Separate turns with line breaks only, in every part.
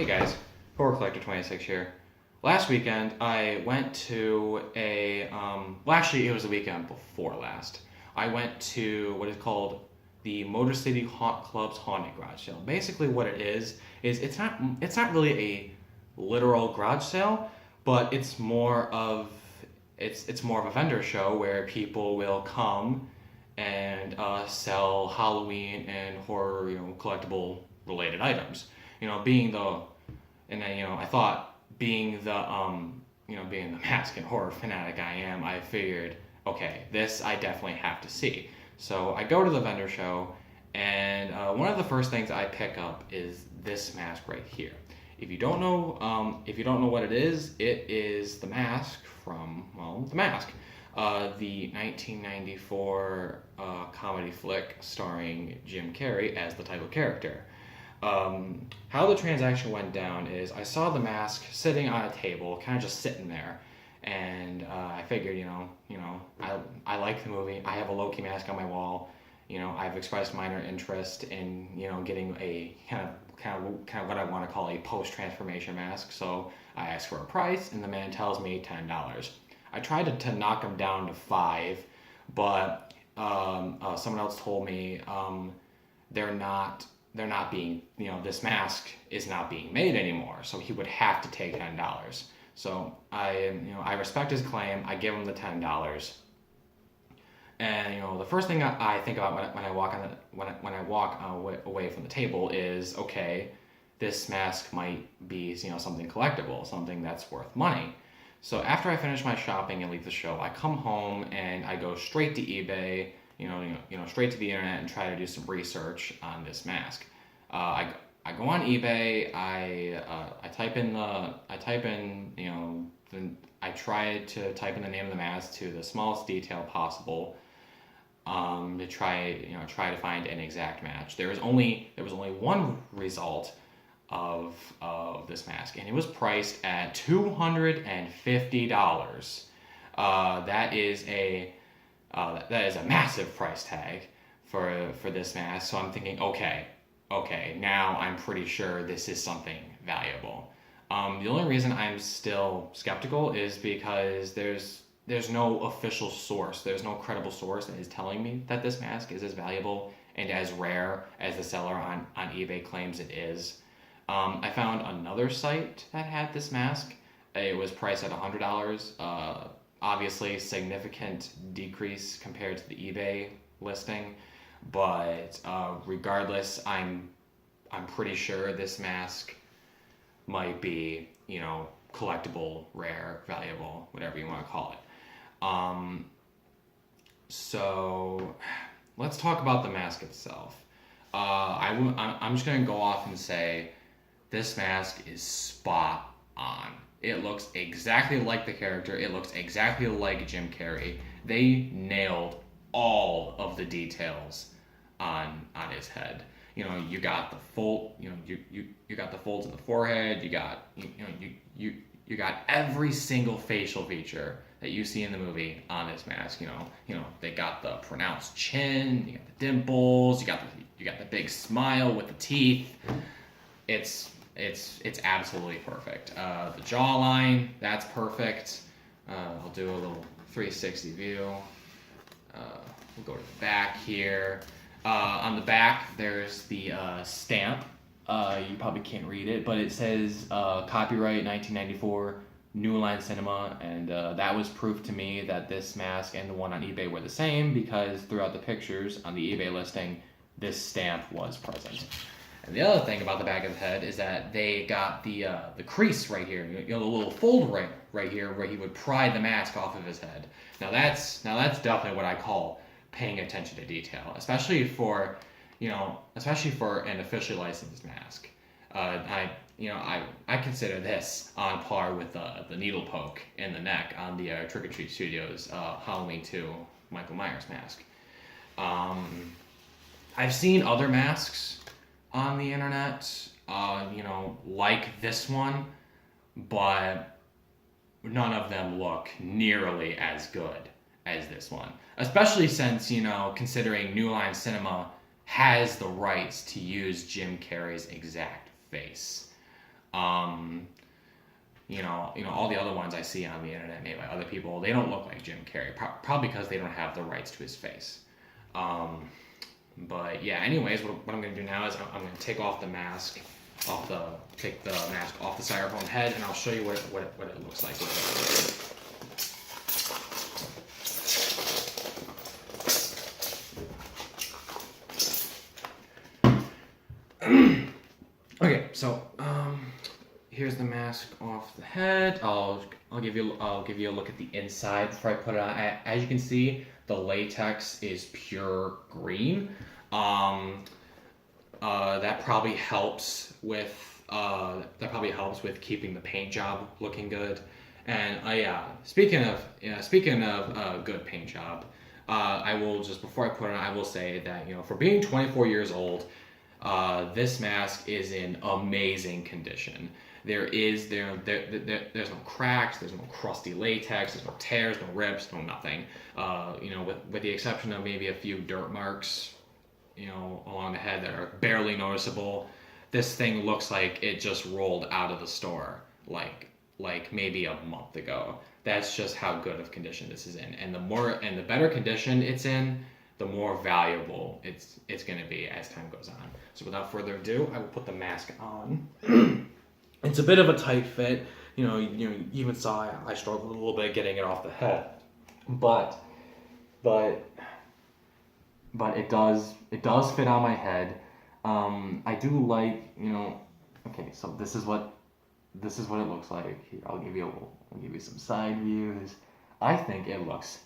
Hey guys, Horror Collector 26 here. Last weekend I went to well actually it was the weekend before last. I went to what is called the Motor City Haunt Club's Haunted Garage Sale. Basically what it is it's not really a literal garage sale, but it's more of a vendor show where people will come and sell Halloween and horror, collectible related items. You know, being the and then I thought being the mask and horror fanatic I am, I figured, okay, this I definitely have to see. So I go to the vendor show, and one of the first things I pick up is this mask right here. If you don't know what it is the mask from The Mask, the 1994 comedy flick starring Jim Carrey as the title character. How the transaction went down is I saw the mask sitting on a table, kind of just sitting there, and I figured, I like the movie. I have a Loki mask on my wall. I've expressed minor interest in, getting a kind of what I want to call a post-transformation mask. So I asked for a price, and the man tells me $10. I tried to knock him down to $5, but someone else told me they're not being, this mask is not being made anymore, so he would have to take $10. So I respect his claim. I give him the $10, and the first thing I think about when I walk away from the table is, okay, this mask might be something collectible, something that's worth money. So after I finish my shopping and leave the show, I come home and I go straight to eBay, straight to the internet and try to do some research on this mask. I go on eBay. I try to type in the name of the mask to the smallest detail possible, to try to find an exact match. There was only one result of this mask, and it was priced at $250. That is a massive price tag for this mask. So I'm thinking, okay, now I'm pretty sure this is something valuable. The only reason I'm still skeptical is because there's no official source, there's no credible source that is telling me that this mask is as valuable and as rare as the seller on eBay claims it is. I found another site that had this mask. It was priced at $100. Obviously, significant decrease compared to the eBay listing, but regardless, I'm pretty sure this mask might be, collectible, rare, valuable, whatever you want to call it. So let's talk about the mask itself. I'm just going to go off and say this mask is spot on. It looks exactly like the character. It looks exactly like Jim Carrey. They nailed all of the details on his head. You got the fold. You got the folds in the forehead. You got every single facial feature that you see in the movie on this mask. They got the pronounced chin. You got the dimples. You got the big smile with the teeth. It's absolutely perfect. The jawline, that's perfect. I'll do a little 360 view. We'll go to the back here. On the back, there's the stamp. You probably can't read it, but it says copyright 1994, New Line Cinema, and that was proof to me that this mask and the one on eBay were the same, because throughout the pictures on the eBay listing, this stamp was present. And the other thing about the back of the head is that they got the crease right here, the little fold right here where he would pry the mask off of his head. Now that's definitely what I call paying attention to detail, especially for an officially licensed mask. I consider this on par with the needle poke in the neck on the Trick or Treat Studios Halloween 2 Michael Myers mask. I've seen other masks on the internet, like this one, but none of them look nearly as good as this one. Especially since, considering New Line Cinema has the rights to use Jim Carrey's exact face. All the other ones I see on the internet made by other people, they don't look like Jim Carrey, probably because they don't have the rights to his face. But yeah, anyways, what I'm going to do now is I'm going to take off the mask, take the mask off the styrofoam head, and I'll show you what it looks like. Okay, so here's the mask off the head. I'll give you a look at the inside before I put it on. As you can see, the latex is pure green. That probably helps with keeping the paint job looking good. And speaking of good paint job, I will just, before I put it on, I will say that for being 24 years old, this mask is in amazing condition. There's no cracks, there's no crusty latex, there's no tears, no rips, no nothing. With the exception of maybe a few dirt marks, along the head that are barely noticeable. This thing looks like it just rolled out of the store, like maybe a month ago. That's just how good of condition this is in. And the better condition it's in, the more valuable it's going to be as time goes on. So without further ado, I will put the mask on. It's a bit of a tight fit. You even saw I struggled a little bit getting it off the head, but it does fit on my head. I do like, okay, so this is what it looks like. Here, I'll give you some side views. I think it looks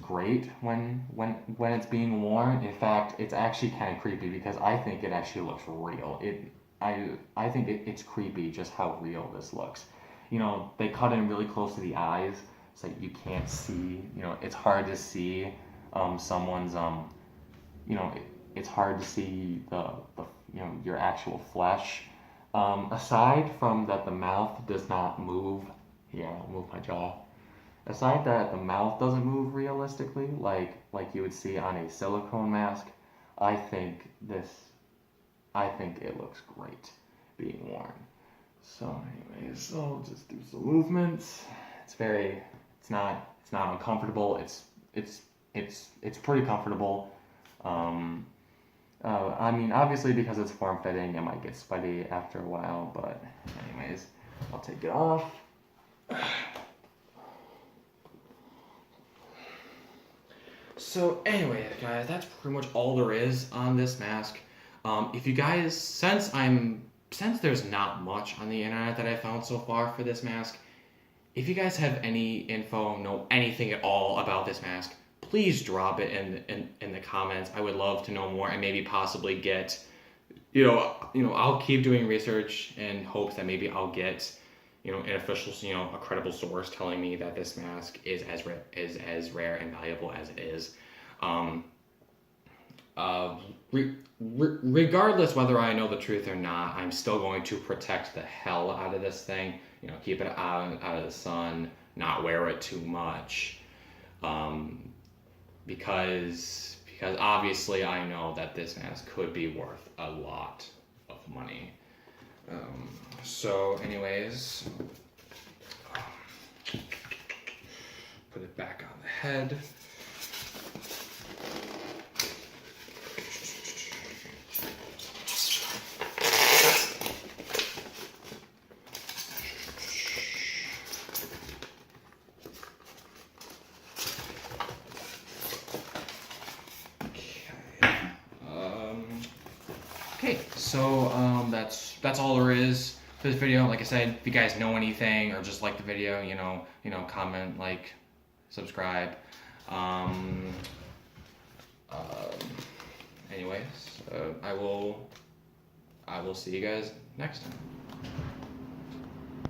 great when it's being worn. In fact, it's actually kind of creepy because I think it actually looks real. I think it's creepy just how real this looks. They cut in really close to the eyes, so you can't see. It's hard to see someone's it's hard to see the your actual flesh. Aside from that, the mouth does not move. Yeah, I'll move my jaw. Aside that, the mouth doesn't move realistically, like you would see on a silicone mask. I think it looks great being worn. So anyways, I'll just do some movements. It's not uncomfortable. It's pretty comfortable. I mean, obviously because it's form-fitting, it might get sweaty after a while, but anyways, I'll take it off. So anyways, guys, that's pretty much all there is on this mask. If you guys, since there's not much on the internet that I found so far for this mask, if you guys have any info, know anything at all about this mask, please drop it in the comments. I would love to know more and maybe possibly get, I'll keep doing research in hopes that maybe I'll get, an official, a credible source telling me that this mask is as rare and valuable as it is. Regardless whether I know the truth or not, I'm still going to protect the hell out of this thing. Keep it out of the sun, not wear it too much, because obviously I know that this mask could be worth a lot of money. So anyways, put it back on the head. Okay, so that's all there is for this video. Like I said, if you guys know anything or just like the video, comment, like, subscribe. Anyways, I will see you guys next time.